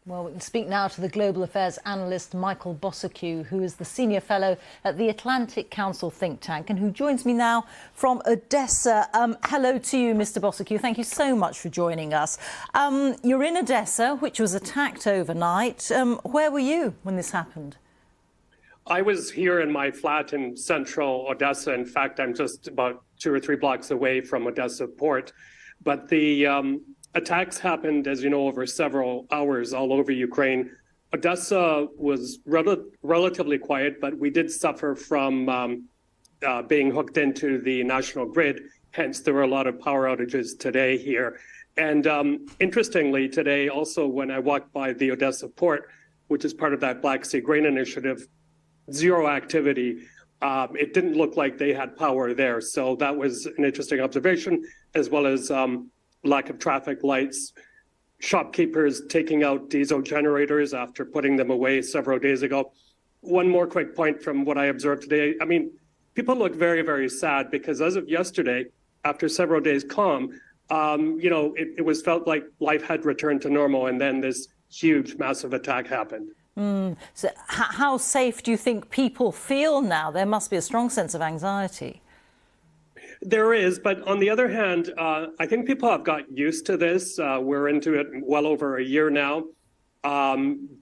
Well, we can speak now to the global affairs analyst Michael Bociurkiw, who is the senior fellow at the Atlantic Council think tank and who joins me now from Odesa. Hello to you, Mr. Bociurkiw. Thank you so much for joining us. You're in Odesa, which was attacked overnight. Where were you when this happened? I was here in my flat in central Odesa. In fact, I'm just about 2 or 3 blocks away from Odesa port. But the attacks happened, as you know, over several hours all over Ukraine. Odesa was relatively quiet, but we did suffer from being hooked into the national grid. Hence, there were a lot of power outages today here. And interestingly, today, also, when I walked by the Odesa port, which is part of that Black Sea Grain Initiative, zero activity. It didn't look like they had power there. So that was an interesting observation, as well as lack of traffic lights, shopkeepers taking out diesel generators after putting them away several days ago. One more quick point from what I observed today. I mean, people look very, very sad because as of yesterday, after several days calm, it was felt like life had returned to normal, and then this huge, massive attack happened. So how safe do you think people feel now? There must be a strong sense of anxiety. There is, but on the other hand, I think people have got used to this. We're into it well over a year now.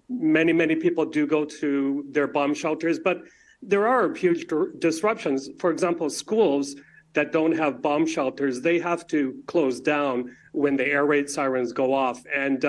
Many people do go to their bomb shelters, but there are huge disruptions. For example, schools that don't have bomb shelters, they have to close down when the air raid sirens go off. And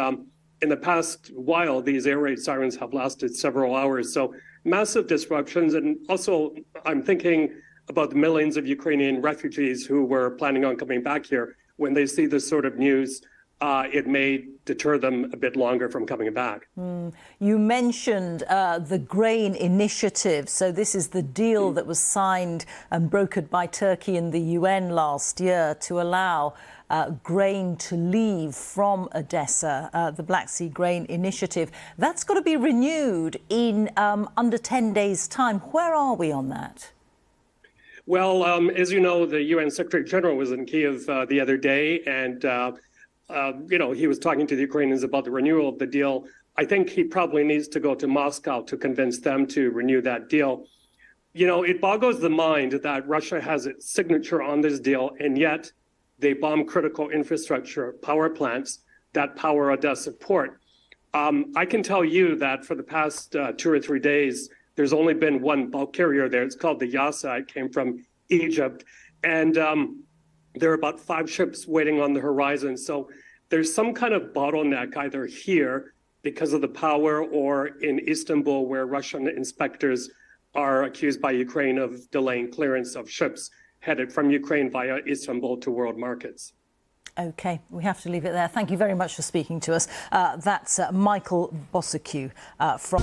in the past while, these air raid sirens have lasted several hours. So massive disruptions. And also, I'm thinking about the millions of Ukrainian refugees who were planning on coming back here. When they see this sort of news, it may deter them a bit longer from coming back. You mentioned the grain initiative. So this is the deal that was signed and brokered by Turkey and the UN last year to allow grain to leave from Odesa, the Black Sea Grain Initiative. That's got to be renewed in under 10 days' time. Where are we on that? Well, as you know, the UN Secretary General was in Kiev the other day, and he was talking to the Ukrainians about the renewal of the deal. I think he probably needs to go to Moscow to convince them to renew that deal. You know, it boggles the mind that Russia has its signature on this deal, and yet they bomb critical infrastructure, power plants that power Odesa port. I can tell you that for the past 2 or 3 days, there's only been one bulk carrier there. It's called the Yasa. It came from Egypt. And there are about 5 ships waiting on the horizon. So there's some kind of bottleneck either here because of the power or in Istanbul, where Russian inspectors are accused by Ukraine of delaying clearance of ships headed from Ukraine via Istanbul to world markets. OK, we have to leave it there. Thank you very much for speaking to us. That's Michael Bociurkiw from...